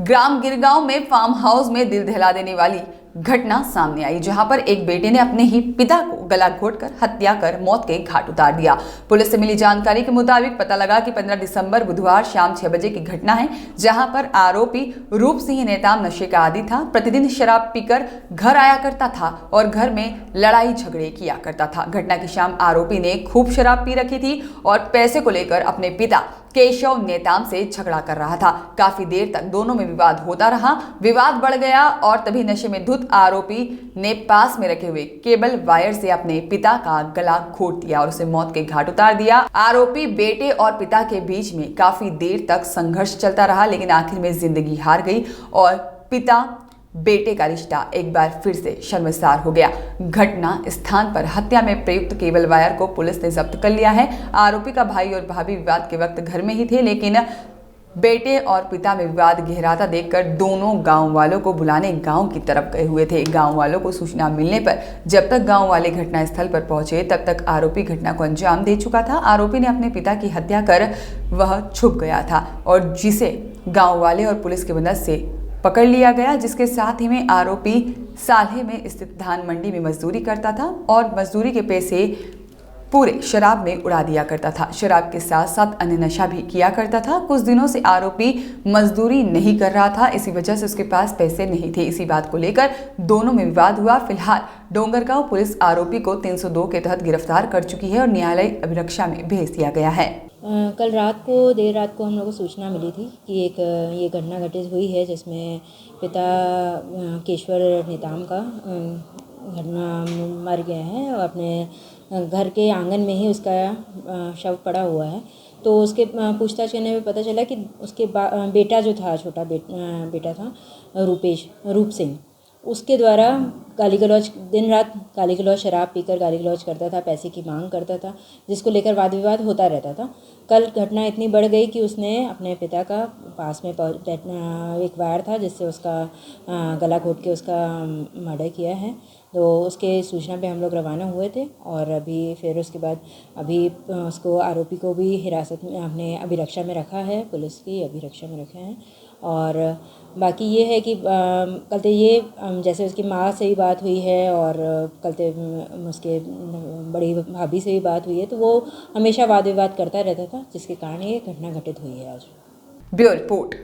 ग्राम गिरगांव में farm house में दिल दहला देने वाली घटना सामने आई, जहां पर एक बेटे ने अपने ही पिता को गला घोंटकर हत्या कर मौत के घाट उतार दिया। पुलिस से मिली जानकारी के मुताबिक पता लगा कि 15 दिसंबर बुधवार शाम 6 बजे की घटना है, जहां पर आरोपी रूप सिंह नेताम नशे का आदी था। प्रतिदिन शराब पीकर घर आया करता था और घर में लड़ाई झगड़े किया करता था। घटना की शाम आरोपी ने खूब शराब पी रखी थी और पैसे को लेकर अपने पिता केशव नेताम से झगड़ा कर रहा था। काफी देर तक दोनों में विवाद होता रहा। विवाद बढ़ गया और तभी नशे में धुत आरोपी ने पास में रखे हुए केबल वायर से अपने पिता का गला घोंट दिया और उसे मौत के घाट उतार दिया। आरोपी बेटे और पिता के बीच में काफी देर तक संघर्ष चलता रहा, लेकिन आखिर में जिंदगी हार गई और पिता बेटे का रिश्ता एक बार फिर से शर्मसार हो गया। घटना स्थान पर हत्या में प्रयुक्त केबल वायर को पुलिस ने जब्त कर लिया है। आरोपी का भाई और भाभी विवाद के वक्त घर में ही थे, लेकिन बेटे और पिता में विवाद गहराता देखकर दोनों गांव वालों को बुलाने गांव की तरफ गए हुए थे। गांव वालों को सूचना मिलने पर जब तक गांव वाले घटनास्थल पर पहुंचे, तब तक आरोपी घटना को अंजाम दे चुका था। आरोपी ने अपने पिता की हत्या कर वह छुप गया था और जिसे गांव वाले और पुलिस की मदद से पकड़ लिया गया, जिसके साथ ही में आरोपी साल्हे में स्थित धान मंडी में मजदूरी करता था और मजदूरी के पैसे पूरे शराब में उड़ा दिया करता था। शराब के साथ साथ अन्य नशा भी किया करता था। कुछ दिनों से आरोपी मजदूरी नहीं कर रहा था, इसी वजह से उसके पास पैसे नहीं थे। इसी बात को लेकर दोनों में विवाद हुआ। फिलहाल डोंगरगांव पुलिस आरोपी को 302 के तहत गिरफ्तार कर चुकी है और न्यायालय अभिरक्षा में भेज दिया गया है। कल देर रात को हम लोग को सूचना मिली थी कि ये घटना घटित हुई है, जिसमें पिता केशवर नेताम का घटना मर गया है और अपने घर के आंगन में ही उसका शव पड़ा हुआ है। तो उसके पूछताछ करने में पता चला कि उसके बेटा जो था, छोटा बेटा था रूप सिंह, उसके द्वारा गाली गलौज, दिन रात गाली गलौज, शराब पीकर गाली गलौज करता था, पैसे की मांग करता था, जिसको लेकर वाद विवाद होता रहता था। कल घटना इतनी बढ़ गई कि उसने अपने पिता का पास में एक वायर था जिससे उसका गला घोंट के उसका मर्डर किया है। तो उसके सूचना पे हम लोग रवाना हुए थे और अभी फिर उसके बाद उसको आरोपी को भी हिरासत में अपने अभिरक्षा में रखा है, पुलिस की अभिरक्षा में रखा है। और बाकी ये है कि कल तो ये जैसे उसकी माँ से ही बात हुई है और कल तो उसके बड़ी भाभी से भी बात हुई है, तो वो हमेशा वाद विवाद करता रहता था, जिसके कारण ये घटना घटित हुई है आज। Bureau report.